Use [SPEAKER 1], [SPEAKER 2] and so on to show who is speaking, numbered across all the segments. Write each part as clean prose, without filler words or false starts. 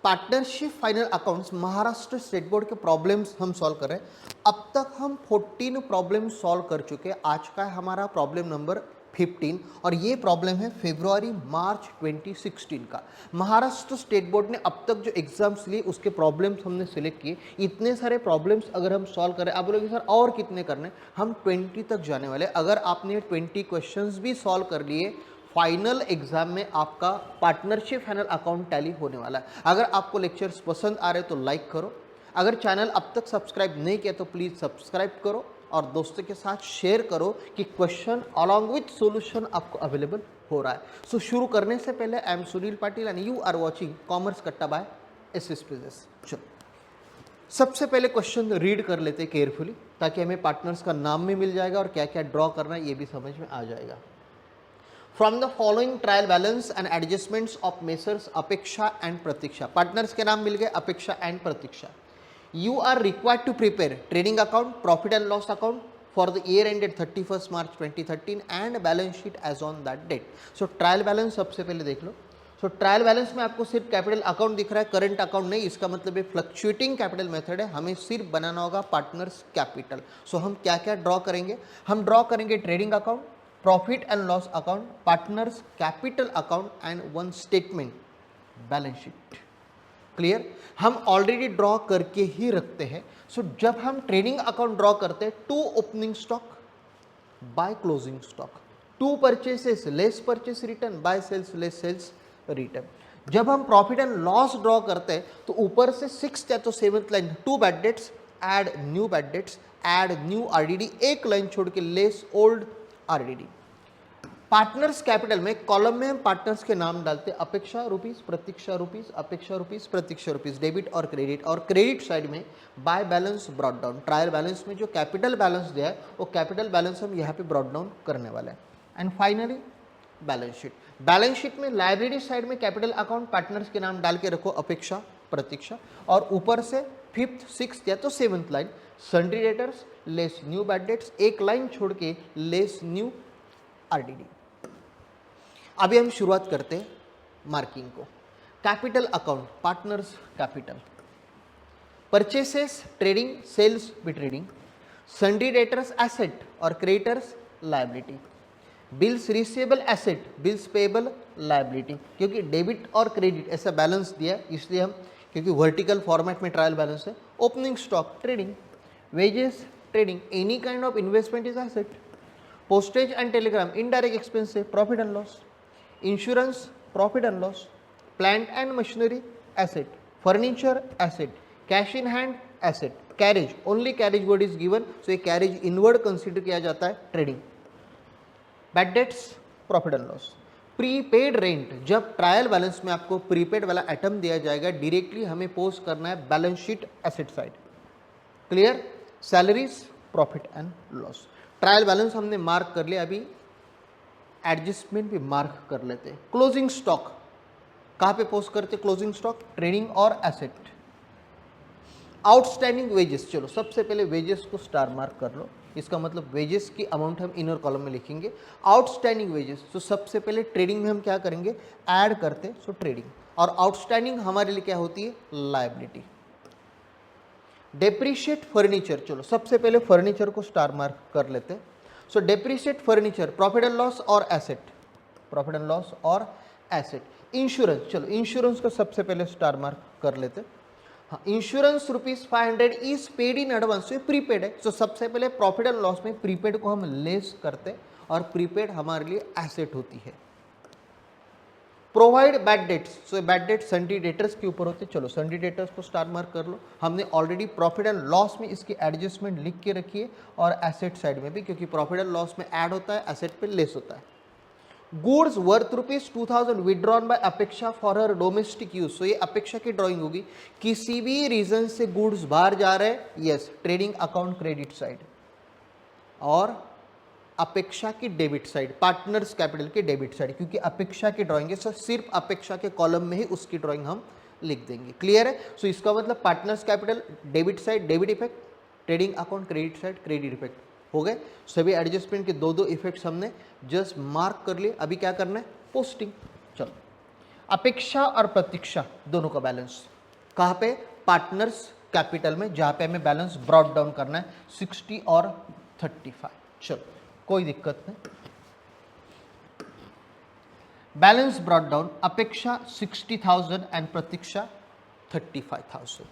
[SPEAKER 1] Partnership final accounts Maharashtra state board के problems हम solve कर रहे हैं। अब तक हम 14 प्रॉब्लम सॉल्व कर चुके हैं। आज का है हमारा प्रॉब्लम नंबर 15 और ये प्रॉब्लम है फरवरी मार्च 2016 का। महाराष्ट्र स्टेट बोर्ड ने अब तक जो एग्जाम्स लिए उसके प्रॉब्लम्स हमने सिलेक्ट किए। इतने सारे प्रॉब्लम्स अगर हम सॉल्व करें, आप बोलोगे सर और कितने करने, हम 20 तक जाने वाले। अगर आपने 20 क्वेश्चंस भी सॉल्व कर लिए, फाइनल एग्जाम में आपका पार्टनरशिप फाइनल अकाउंट टैली होने वाला है। अगर आपको लेक्चर्स पसंद आ रहे तो लाइक करो, अगर चैनल अब तक सब्सक्राइब नहीं किया तो प्लीज़ सब्सक्राइब करो और दोस्तों के साथ शेयर करो कि क्वेश्चन अलॉन्ग विथ सॉल्यूशन आपको अवेलेबल हो रहा है। सो शुरू करने से पहले I am Sunil Patil and you are watching commerce Katta by SS business. चलो सबसे पहले क्वेश्चन रीड कर लेते हैं केयरफुली, ताकि हमें पार्टनर्स का नाम भी मिल जाएगा और क्या क्या ड्रॉ करना है ये भी समझ में आ जाएगा। From the following trial balance and adjustments of Messrs Apeksha and Pratiksha, partners के नाम मिल गए अपेक्षा and Pratiksha. You are required to prepare trading account, profit and loss account for the year ended 31st March 2013 and balance sheet as on that date. So trial balance सबसे पहले देख लो। So trial balance में आपको सिर्फ capital account दिख रहा है, current account नहीं। इसका मतलब ये फ्लक्चुएटिंग कैपिटल मेथड है, हमें सिर्फ बनाना होगा पार्टनर्स कैपिटल। सो हम क्या क्या ड्रॉ करेंगे, हम ड्रॉ करेंगे trading account, profit and loss account, partners capital account and one statement balance sheet. Clear, हम ऑलरेडी ड्रॉ करके ही रखते हैं। सो जब हम ट्रेडिंग अकाउंट ड्रॉ करते हैं, to opening stock by closing stock, to purchases less purchase return by sales less sales return. जब हम प्रॉफिट एंड लॉस ड्रॉ करते हैं तो ऊपर से 6th या तो 7th line to bad debts add new bad debts add new RDD, एक लाइन छोड़ के less old RDD. Partners capital में कॉलम में हम पार्टनर्स के नाम डालते हैं, Apeksha rupees, Pratiksha rupees, Apeksha rupees, Pratiksha rupees, debit और क्रेडिट साइड में by balance brought down. Trial balance में जो कैपिटल बैलेंस दिया है वो कैपिटल बैलेंस हम यहाँ पे ब्रॉट डाउन करने वाले हैं। And finally balance sheet. Balance sheet में लाइबिलिटी साइड में कैपिटल अकाउंट पार्टनर्स के नाम डाल के रखो, अपेक्षा प्रतीक्षा, और ऊपर से 5th 6th या तो 7th line sundry debtors less new bad dates, एक लाइन छोड़ के लेस न्यू आरडीडी। अभी हम शुरुआत करते हैं मार्किंग को। Capital account partners capital, purchases trading sales भी ट्रेडिंग, सन्ड्री डेटर्स एसेट और creditors liability, bills receivable asset bills payable liability. क्योंकि डेबिट और क्रेडिट ऐसा बैलेंस दिया है इसलिए हम, क्योंकि वर्टिकल फॉर्मेट में ट्रायल बैलेंस है। Opening stock trading, wages trading, any kind of investment is asset, postage and telegram indirect expense है, profit and loss, insurance profit and loss, plant and machinery asset, furniture asset, cash in hand asset, carriage only carriage word is given, so ये carriage inward consider किया जाता है trading. Bad debts profit and loss, prepaid rent, जब trial balance में आपको prepaid वाला item दिया जाएगा डायरेक्टली हमें पोस्ट करना है balance sheet asset side. Clear, salaries profit and loss. Trial balance हमने मार्क कर लिया, अभी एडजस्टमेंट भी मार्क कर लेते हैं। क्लोजिंग स्टॉक कहाँ पे पोस्ट करते हैं, क्लोजिंग स्टॉक ट्रेडिंग और एसेट। आउटस्टैंडिंग वेजेस, चलो सबसे पहले वेजेस को स्टार मार्क कर लो, इसका मतलब वेजेस की अमाउंट हम इनर कॉलम में लिखेंगे। आउटस्टैंडिंग वेजेस, तो सबसे पहले ट्रेडिंग में हम क्या करेंगे, ऐड करते, सो ट्रेडिंग, और आउटस्टैंडिंग हमारे लिए क्या होती है, लायबिलिटी। डेप्रीशिएट फर्नीचर, चलो सबसे पहले फर्नीचर को स्टार मार्क कर लेते हैं। So depreciate furniture profit and loss और एसेट, प्रॉफिट एंड लॉस और एसेट। इंश्योरेंस, चलो इंश्योरेंस को सबसे पहले स्टार मार्क कर लेते हैं। हाँ, insurance ₹500 is paid in advance, ये प्रीपेड है। सो सबसे पहले प्रॉफिट एंड लॉस में प्रीपेड को हम लेस करते हैं और प्रीपेड हमारे लिए एसेट होती है। Provide bad debts, so bad debt sundry debtors के ऊपर होते हैं, चलो सन्ड्री डेटर्स को स्टार मार्क कर लो। हमने ऑलरेडी प्रॉफिट एंड लॉस में इसकी एडजस्टमेंट लिख के रखी है और एसेट साइड में भी, क्योंकि प्रॉफिट एंड लॉस में ऐड होता है, एसेट पे लेस होता है। गुड्स वर्थ ₹2000 विड्रॉन बाय अपेक्षा फॉर हर डोमेस्टिक यूज, सो ये अपेक्षा की ड्रॉइंग होगी। किसी भी रीजन से गुड्स बाहर जा रहे हैं, yes, trading account credit side, और अपेक्षा की डेबिट साइड, पार्टनर्स कैपिटल की डेबिट साइड, क्योंकि अपेक्षा की ड्राइंग है, सो सिर्फ अपेक्षा के कॉलम में ही उसकी ड्राइंग हम लिख देंगे। क्लियर है, सो इसका मतलब partners capital debit side debit effect, trading account credit side credit effect हो गए। सभी एडजस्टमेंट के दो इफेक्ट्स हमने जस्ट मार्क कर लिए। अभी क्या करना है, पोस्टिंग। चलो अपेक्षा और प्रतीक्षा दोनों का बैलेंस कहाँ पे, पार्टनर्स कैपिटल में, जहाँ पे हमें बैलेंस ब्रॉट डाउन करना है 60 और 35। चलो कोई दिक्कत नहीं, balance brought down, Apeksha 60,000 and Pratiksha 35,000।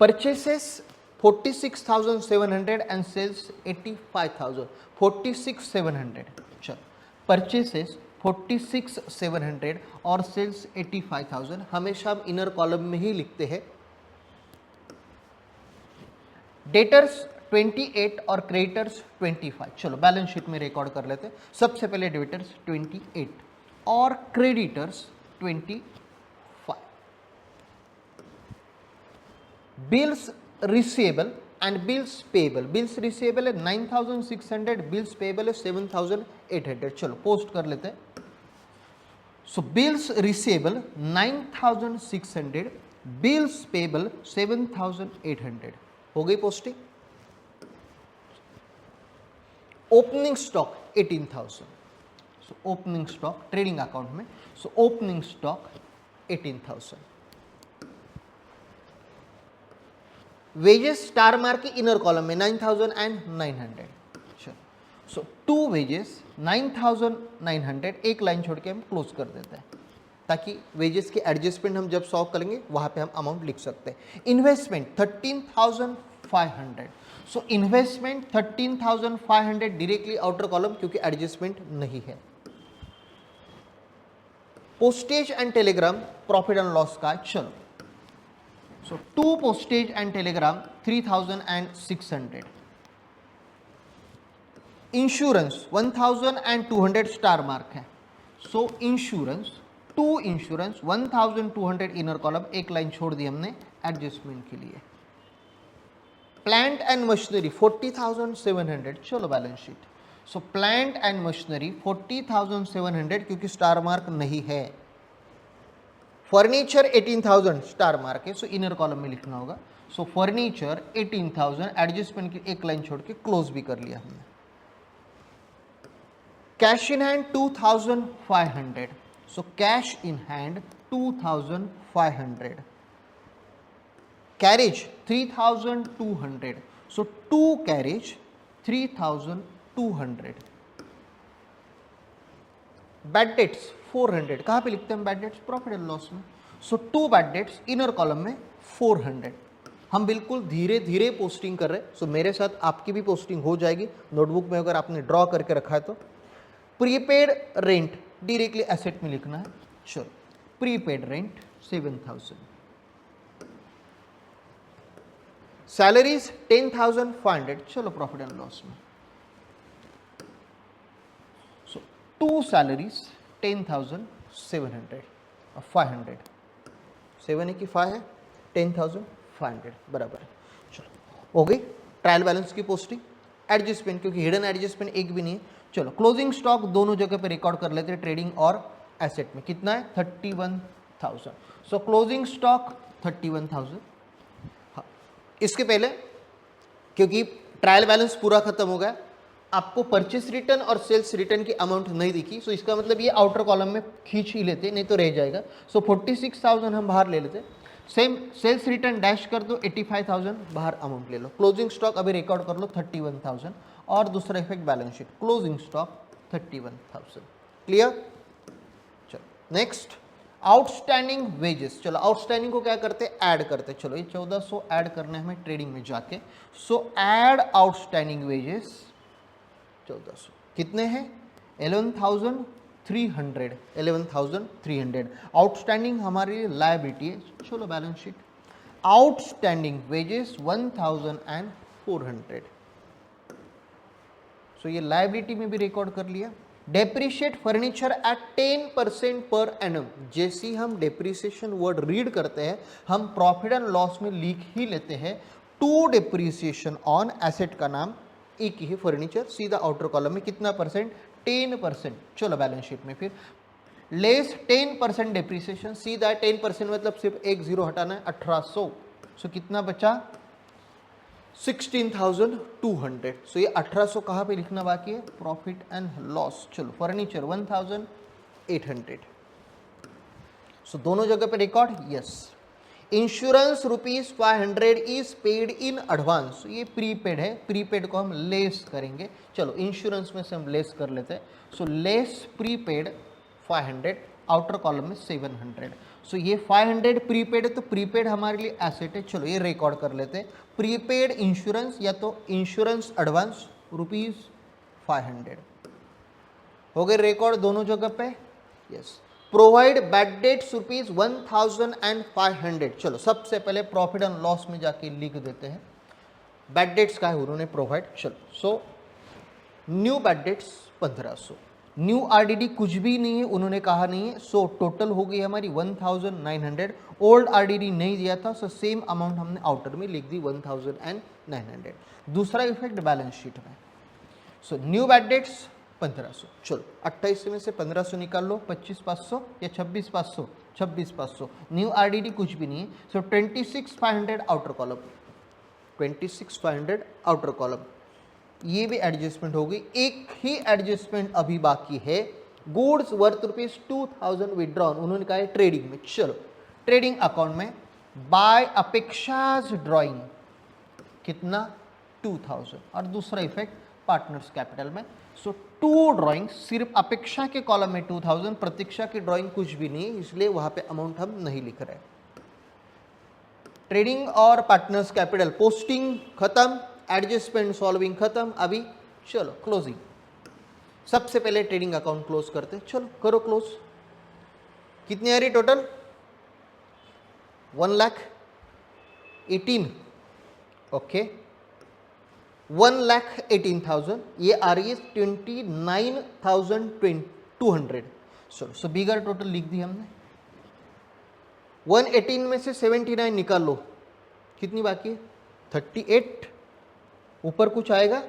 [SPEAKER 1] Purchases 46,700 and sales 85,000। 46,700, चलो परचेसेस 46,700 और सेल्स 85,000, हमेशा हम इनर कॉलम में ही लिखते हैं। डेटर्स 28 और क्रेडिटर्स 25। चलो बैलेंस शीट में रिकॉर्ड कर लेते हैं। सबसे पहले डेटर्स 28 और creditors 25। Bills receivable and bills payable, bills receivable है 9,600, बिल्स पेएबल है 7,800। चलो पोस्ट कर लेते हैं। So bills receivable 9,600, bills payable 7,800, हो गई posting. Opening stock 18,000, so opening stock trading account में, so opening stock 18,000। Wages star mark की इनर कॉलम में 9,900। सो टू वेजेस 9,900, एक लाइन छोड़ के हम क्लोज कर देते हैं ताकि वेजेस के एडजस्टमेंट हम जब सॉल्व करेंगे वहां पे हम अमाउंट लिख सकते हैं। Investment 13,500, so investment 13,500 directly outer column क्योंकि एडजस्टमेंट नहीं है। Postage and telegram profit and loss का, चलो so to postage and telegram 3,600। Insurance 1,200 star mark है, so insurance to insurance 1,200 inner column, एक लाइन छोड़ दी हमने एडजस्टमेंट के लिए। प्लांट एंड मशीनरी 40,700, चलो balance sheet. So plant and machinery 40,700 क्योंकि स्टार मार्क नहीं है। फर्नीचर 18,000 स्टार मार्क है, सो इनर कॉलम में लिखना होगा। सो फर्नीचर 18,000, एडजस्टमेंट की एक लाइन छोड़ के क्लोज भी कर लिया हमने। Cash in hand 2,500, so cash in hand 2,500। Carriage 3,200, so to carriage 3,200। Bad debts 400, कहाँ पे लिखते हैं bad debts, profit and loss में। So to bad debts inner column में 400। हम बिल्कुल धीरे धीरे पोस्टिंग कर रहे हैं, सो मेरे साथ आपकी भी पोस्टिंग हो जाएगी। नोटबुक में अगर आपने ड्रॉ करके रखा है तो प्रीपेड रेंट डायरेक्टली एसेट में लिखना है। चलो प्रीपेड रेंट 7,000। सैलरीज 10,500, चलो प्रॉफिट एंड लॉस में। सो टू सैलरीज 10,700 और 500, 7 है कि 5 है, 10,500 बराबर है। चलो हो गई ट्रायल बैलेंस की पोस्टिंग। एडजस्टमेंट क्योंकि हिडन एडजस्टमेंट एक भी नहीं है। चलो क्लोजिंग स्टॉक दोनों जगह पे रिकॉर्ड कर लेते हैं, ट्रेडिंग और एसेट में कितना है 31,000। सो क्लोजिंग स्टॉक 31,000। हाँ इसके पहले क्योंकि ट्रायल बैलेंस पूरा खत्म हो गया, आपको परचेस रिटर्न और सेल्स रिटर्न की अमाउंट नहीं दिखी, सो इसका मतलब ये आउटर कॉलम में खींच ही लेते, नहीं तो रह जाएगा। सो 46,000 हम बाहर ले लेते। सेम सेल्स रिटर्न डैश कर दो, 85,000 बाहर अमाउंट ले लो। क्लोजिंग स्टॉक अभी रिकॉर्ड कर लो 31,000 और दूसरा effect balance sheet closing stock 31,000। Clear. चलो नेक्स्ट आउटस्टैंडिंग वेजेस। चलो आउटस्टैंडिंग को क्या करते हैं, ऐड करते। चलो ये 1400 ऐड करना है हमें ट्रेडिंग में जाके। सो ऐड आउटस्टैंडिंग वेजेस 1400 कितने हैं 11,300, 11,300 आउटस्टैंडिंग हमारी लायबिलिटी है। चलो बैलेंस शीट आउटस्टैंडिंग वेजेस 1,400। सो ये लायबिलिटी में भी रिकॉर्ड कर लिया। Depreciate furniture eight 10% per annum. जैसे हम डेप्रिसिएशन वर्ड रीड करते हैं हम प्रॉफिट एंड लॉस में लिख ही लेते हैं टू डेप्रिसिएशन ऑन एसेट का नाम एक ही है फर्नीचर, सीधा आउटर कॉलम में कितना परसेंट 10%। चलो बैलेंस शीट में फिर लेस 10% डेप्रिसिएशन, सीधा 10% मतलब सिर्फ एक जीरो हटाना है 1800। सो कितना बचा 16,200। सो ये 1800 कहाँ पे लिखना बाकी है प्रॉफिट एंड लॉस। चलो फर्नीचर 1,000, 800। सो दोनों जगह पे record yes. Insurance ₹500 is paid in advance, ये प्रीपेड है, प्रीपेड को हम लेस करेंगे। चलो इंश्योरेंस में से हम लेस कर लेते हैं। So less prepaid 500, outer column में 700। सो ये 500 प्रीपेड है, तो प्रीपेड हमारे लिए एसेट है। चलो ये रिकॉर्ड कर लेते हैं। प्रीपेड इंश्योरेंस या तो इंश्योरेंस एडवांस ₹500 हो गए रिकॉर्ड दोनों जगह पे यस। Provide bad debts ₹1500। चलो सबसे पहले प्रॉफिट एंड लॉस में जाके लिख देते हैं बैड डेट्स का है उन्होंने प्रोवाइड। चलो so new bad dates 1500, new RDD कुछ भी नहीं है, उन्होंने कहा नहीं है। सो टोटल हो गई हमारी 1900। ओल्ड आरडीडी नहीं दिया था, सो सेम अमाउंट हमने आउटर में लिख दी 1900। दूसरा इफेक्ट बैलेंस शीट में। So new bad dates 1500। चलो 28 में से 1500 निकाल लो, 25500 या 26500, 26500। न्यू आरडीडी कुछ भी नहीं है। सो 26500 आउटर कॉलम, 26500 आउटर कॉलम। ये भी एडजस्टमेंट हो गई। एक ही एडजस्टमेंट अभी बाकी है, गुड्स वर्थ ₹2000 विड्रॉन, उन्होंने कहा है ट्रेडिंग में। चलो ट्रेडिंग अकाउंट में बाय अपेक्षाज ड्रॉइंग कितना 2000, और दूसरा इफेक्ट पार्टनर्स कैपिटल में। सो 2 ड्राइंग, सिर्फ अपेक्षा के कॉलम में 2000, प्रतीक्षा की ड्राइंग कुछ भी नहीं, इसलिए वहां पे अमाउंट हम नहीं लिख रहे। ट्रेडिंग और पार्टनर्स कैपिटल पोस्टिंग खत्म, एडजस्टमेंट सॉल्विंग खत्म। अभी चलो क्लोजिंग। सबसे पहले ट्रेडिंग अकाउंट क्लोज करते, चलो करो क्लोज। कितनी आ रही टोटल 1,18,000 ओके 1,18,000। ये आ रही है 29,200। सो बिगर टोटल लिख दी हमने। 118 में से 79 निकाल लो, कितनी बाकी है 38। ऊपर कुछ आएगा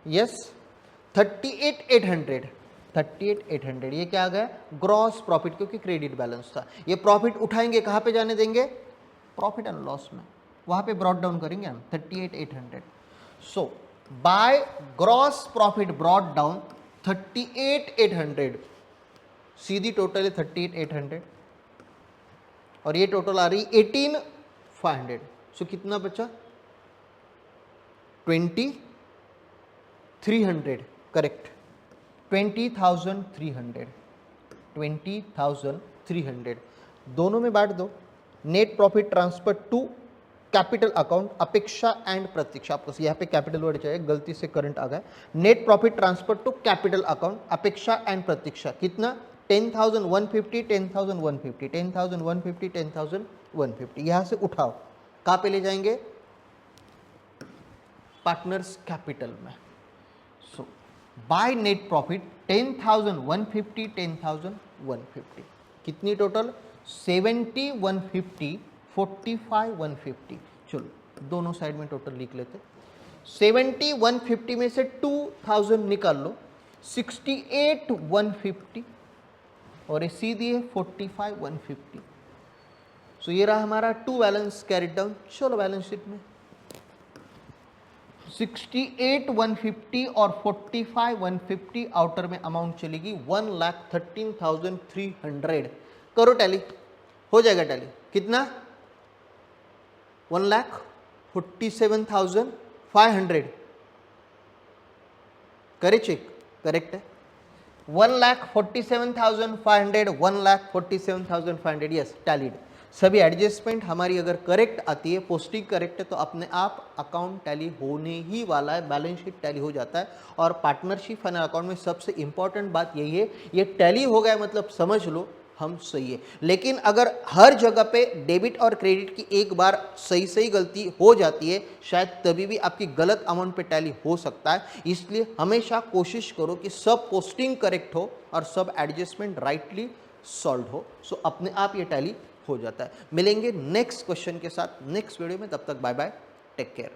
[SPEAKER 1] यस 38,800। 38,800 ये क्या आ गया ग्रॉस प्रॉफिट, क्योंकि क्रेडिट बैलेंस था। ये प्रॉफिट उठाएंगे कहाँ पे जाने देंगे प्रॉफिट एंड लॉस में, वहाँ पे ब्रॉट डाउन करेंगे हम 38,800। So by gross profit brought down 38,800। सीधी टोटल है 38,800 और ये टोटल आ रही 18,500। सो कितना बचा 20,300 करेक्ट 20,300 20,300 दोनों में बांट दो। Net profit transfer to capital account Apeksha and Pratiksha, आपको यहाँ पे कैपिटल वर्ड चाहिए, गलती से करंट आ गया। Net profit transfer to capital account Apeksha and Pratiksha कितना 10,150 10,150 10,150 10,150। यहाँ से उठाओ, कहाँ पे ले जाएंगे पार्टनर्स कैपिटल में। सो बाय नेट प्रॉफिट 10,150 10,150 कितनी टोटल 70,150 45,150। चलो दोनों साइड में टोटल लिख लेते। 70,150 में से 2,000 निकाल लो 68,150 और ये सीधी है 45,150। सो ये रहा हमारा 2 बैलेंस कैरिड डाउन। चलो बैलेंस शीट में 68,150 और 45,150 आउटर में अमाउंट चलेगी 1,13,300। करो टैली, हो जाएगा टैली कितना 1,47,500 करे चेक करेक्ट है 1,47,500 1,47,500 यस टैलीड। सभी एडजस्टमेंट हमारी अगर करेक्ट आती है, पोस्टिंग करेक्ट है, तो अपने आप अकाउंट टैली होने ही वाला है, बैलेंस शीट टैली हो जाता है। और पार्टनरशिप फाइनल अकाउंट में सबसे इंपॉर्टेंट बात यही है, ये टैली हो गया मतलब समझ लो हम सही है। लेकिन अगर हर जगह पे डेबिट और क्रेडिट की एक बार सही गलती हो जाती है, शायद तभी भी आपकी गलत अमाउंट पे टैली हो सकता है। इसलिए हमेशा कोशिश करो कि सब पोस्टिंग करेक्ट हो और सब एडजस्टमेंट राइटली सॉल्व हो। सो अपने आप ये टैली हो जाता है। मिलेंगे नेक्स्ट क्वेश्चन के साथ नेक्स्ट वीडियो में, तब तक बाय बाय, टेक केयर।